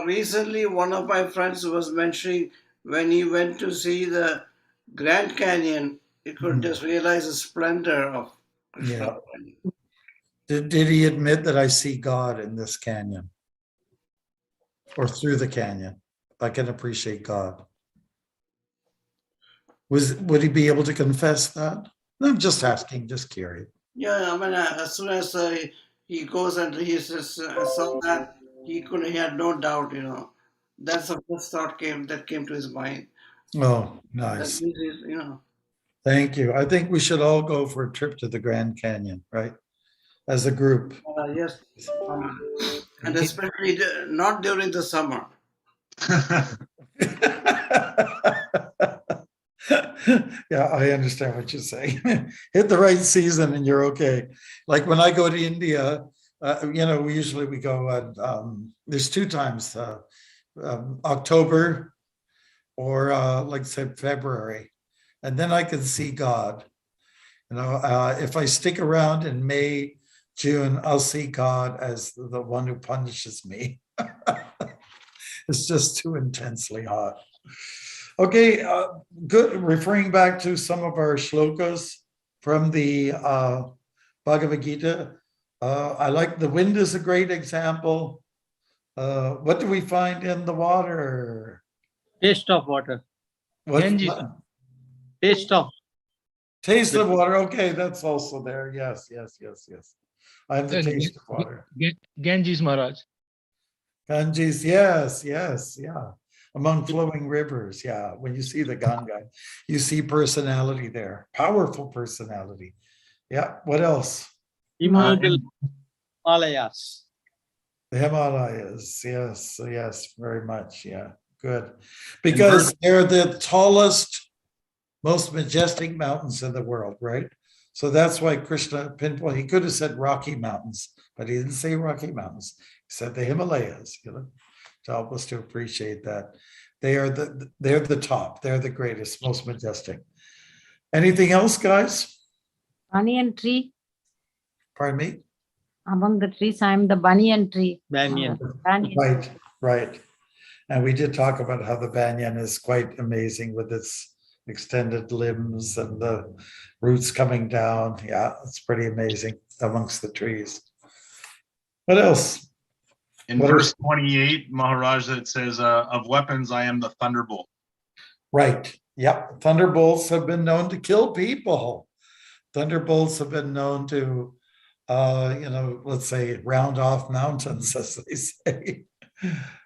recently one of my friends was mentioning when he went to see the Grand Canyon, he could just realize the splendor of Krishna. Yeah. Did he admit that I see God in this canyon? Or through the canyon? I can appreciate God. Would he be able to confess that? I'm just asking, just curious. Yeah, I mean, as soon as he goes and he says, saw that, he had no doubt, That's the first thought that came to his mind. Oh, That nice. means Thank you. I think we should all go for a trip to the Grand Canyon, right? As a group. Yes. And especially not during the summer. Yeah, I understand what you're saying. Hit the right season and you're okay. Like when I go to India, we go at, there's two times, October or like I said, February. And then I can see God. If I stick around in May, June, I'll see God as the one who punishes me. It's just too intensely hot. Okay, good. Referring back to some of our shlokas from the Bhagavad Gita, I like the wind is a great example. What do we find in the water? Taste of water. What? Taste of. Taste of water. Okay, that's also there. Yes, yes, yes, yes. I have the taste of water. Ganges Maharaj. Ganges, yes, yes, yeah. Among flowing rivers, yeah. When you see the Ganga, you see personality there, powerful personality. Yeah. What else? Immortal Himalayas. The Himalayas, yes, yes, very much, yeah, good. Because they're the tallest, most majestic mountains in the world, right? So that's why Krishna pinpoint, he could have said Rocky Mountains, but he didn't say Rocky Mountains. He said the Himalayas, to help us to appreciate that. They're the top, they're the greatest, most majestic. Anything else, guys? Banyan tree. Pardon me? Among the trees, I'm the banyan tree. Banyan. Right, right. And we did talk about how the banyan is quite amazing with its extended limbs and the roots coming down. Yeah, it's pretty amazing amongst the trees. What else? In verse 28, Maharaj, it says, of weapons, I am the thunderbolt. Right. Yep. Thunderbolts have been known to kill people. Thunderbolts have been known to, let's say, round off mountains, as they say,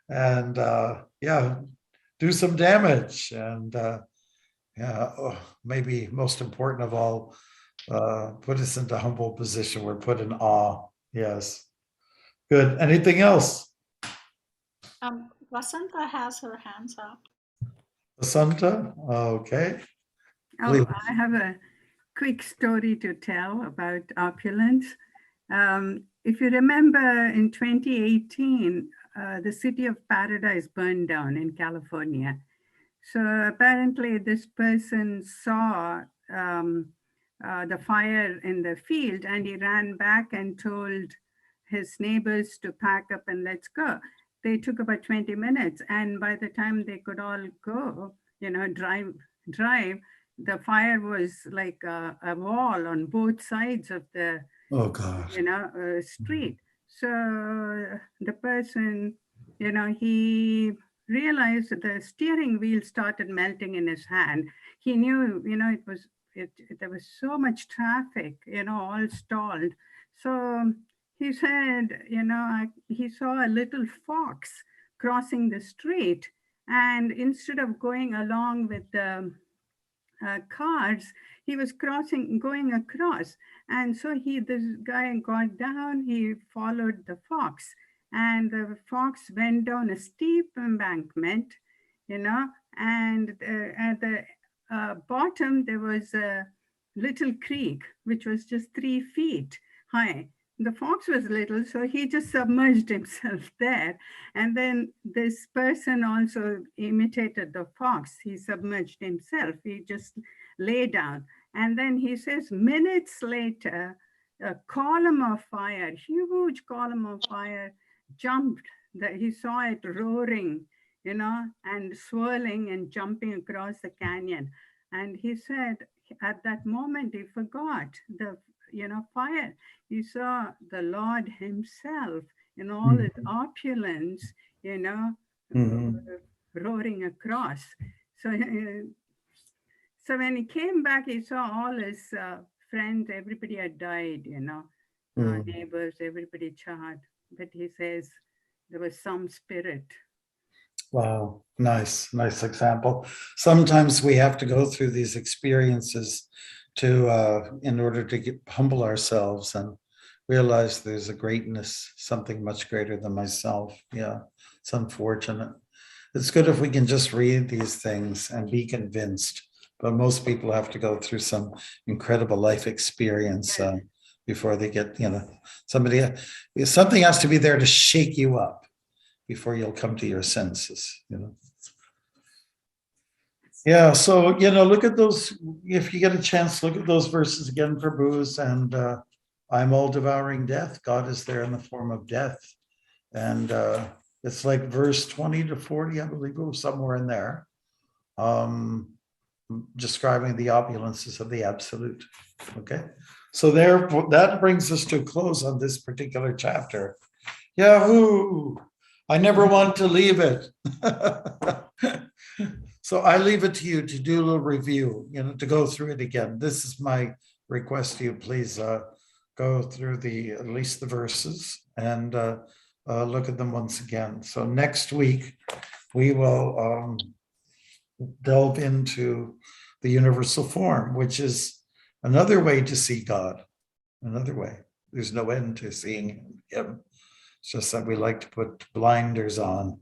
and yeah, do some damage. And maybe most important of all, put us into humble position. We're put in awe. Yes. Good. Anything else? Vasanta has her hands up. Vasanta? Okay. Oh, I have a quick story to tell about opulence. If you remember, in 2018, the city of Paradise burned down in California. So apparently this person saw the fire in the field, and he ran back and told his neighbors to pack up and let's go. They took about 20 minutes, and by the time they could all go, drive, the fire was like a wall on both sides of the street. So the person, he realized the steering wheel started melting in his hand. He knew, there was so much traffic, all stalled. So he said, he saw a little fox crossing the street, and instead of going along with the cars, he was going across. And so this guy got down, he followed the fox, and the fox went down a steep embankment, and at the bottom, there was a little creek, which was just 3 feet high. The fox was little, so he just submerged himself there. And then this person also imitated the fox. He submerged himself. He just lay down. And then he says, minutes later, a column of fire, huge column of fire, jumped. He saw it roaring, and swirling and jumping across the canyon. And he said, at that moment, he forgot the fire. He saw the Lord himself in all his opulence, roaring across. So when he came back, he saw all his friends, everybody had died, neighbors, everybody charred. But he says there was some spirit. Wow, nice example. Sometimes we have to go through these experiences in order to humble ourselves and realize there's a greatness, something much greater than myself. Yeah, it's unfortunate. It's good if we can just read these things and be convinced, but most people have to go through some incredible life experience before they get, something has to be there to shake you up before you'll come to your senses, Yeah, so, look at those, if you get a chance, look at those verses again for booze. And I'm all devouring death. God is there in the form of death. And It's like verse 20 to 40, I believe it was somewhere in there. Describing the opulences of the absolute. Okay. So therefore, that brings us to a close on this particular chapter. Yahoo! I never want to leave it. So I leave it to you to do a little review, to go through it again. This is my request to you. Please go through at least the verses and look at them once again. So next week, we will delve into the universal form, which is another way to see God. Another way. There's no end to seeing him. It's just that we like to put blinders on.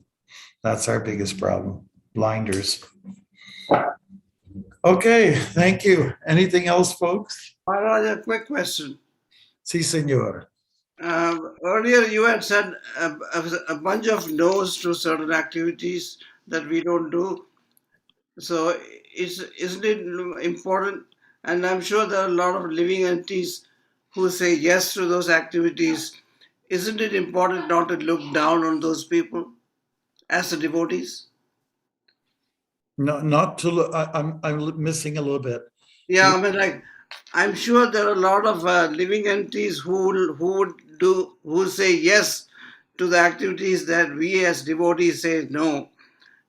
That's our biggest problem. Blinders. Okay, thank you. Anything else, folks? Maharaj, a quick question. Si, senor. Earlier, you had said a bunch of no's to certain activities that we don't do. So, isn't it important? And I'm sure there are a lot of living entities who say yes to those activities. Isn't it important not to look down on those people as the devotees? No, not to look. I'm missing a little bit. Yeah, I mean, I'm sure there are a lot of living entities who say yes to the activities that we as devotees say no.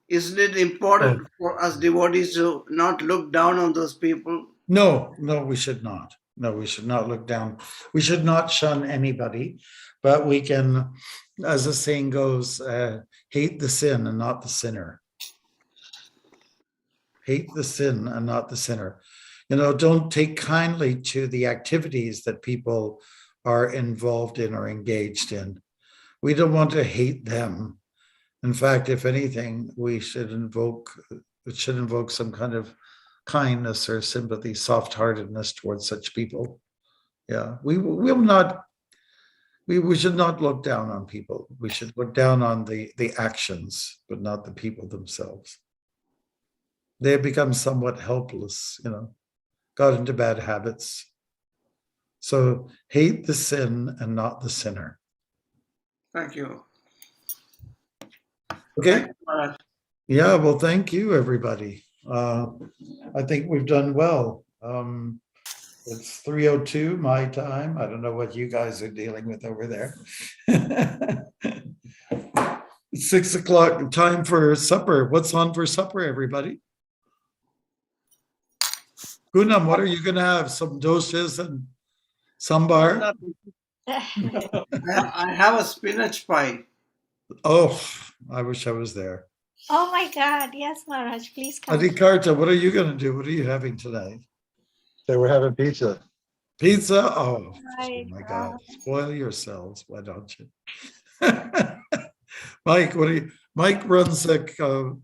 Isn't it important for us devotees to not look down on those people? No, we should not. No, we should not look down. We should not shun anybody, but we can, as the saying goes, hate the sin and not the sinner. Hate the sin and not the sinner. Don't take kindly to the activities that people are involved in or engaged in. We don't want to hate them. In fact, if anything, it should invoke some kind of kindness or sympathy, soft-heartedness towards such people. Yeah, we should not look down on people. We should look down on the actions, but not the people themselves. They have become somewhat helpless, got into bad habits. So hate the sin and not the sinner. Thank you. Okay. Yeah, well, thank you, everybody. I think we've done well. It's 3:02 my time. I don't know what you guys are dealing with over there. It's 6 o'clock, time for supper. What's on for supper, everybody? Gunam, what are you going to have? Some dosas and sambar? I have a spinach pie. Oh, I wish I was there. Oh my God. Yes, Maharaj, please come. Adikarta, what are you going to do? What are you having tonight? So we're having pizza. Pizza? Oh, Right. my God. Spoil yourselves. Why don't you? Mike, Mike runs a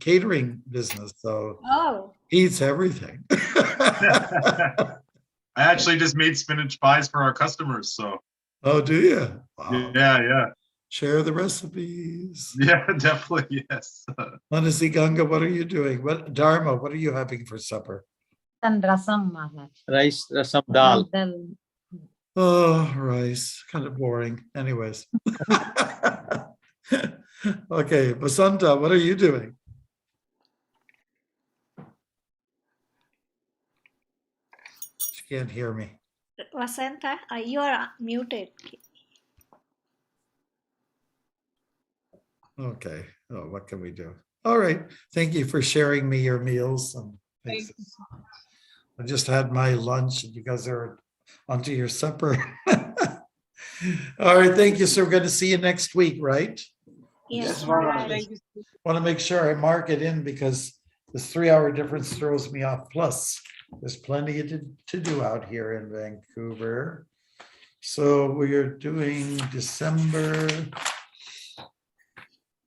catering business, so he eats everything. I actually just made spinach pies for our customers. So. Oh, do you? Wow. Yeah. Share the recipes. Yeah, definitely. Yes. Manasi Ganga, what are you doing? Dharma, what are you having for supper? And rasam, Maharaj. Rice, rasam, dal. Oh, rice. Kind of boring. Anyways. Okay, Vasanta, what are you doing? She can't hear me. Vasanta, you are muted. Okay. Oh, what can we do? All right. Thank you for sharing me your meals. I just had my lunch and you guys are onto your supper. All right. Thank you. So we're going to see you next week, right? Yes. Want to make sure I mark it in because this 3-hour difference throws me off. Plus, there's plenty to do out here in Vancouver. So we are doing December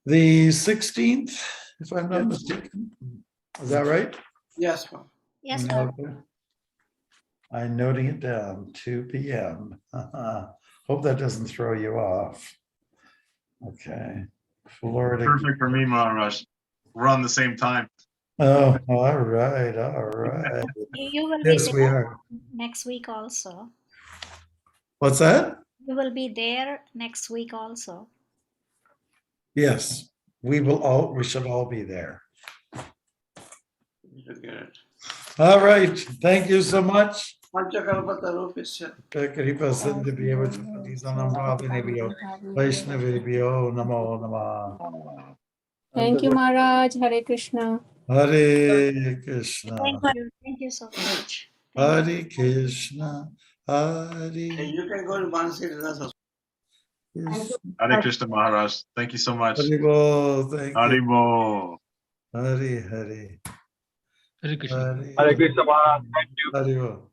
the 16th, if I'm not mistaken. Is that right? Yes, ma'am. Yes, ma'am. I'm noting it down, 2 p.m. Hope that doesn't throw you off. Okay. Florida. Perfect for me, Maharaj. We're on the same time. Oh, all right. All right. You will Yes, be we are. next week also. What's that? You will be there next week also. Yes. we should all be there. Forget it. All right. Thank you so much. Panchakalpatarupasya. Kripa Sindhibhyo Chatisanam Bhavinibhyo Vaishnavibhyo Namo Namah. Thank you, Maharaj. Hare Krishna. Hare Krishna. Thank you so much. Hare Krishna. Hare You can go to Manasiri. Krishna. Hare Krishna Maharaj. Thank you so much. Haribo. Thank you. Haribo. Hare Hare. Hare Krishna. Hare Krishna Maharaj. Thank you. Haribo.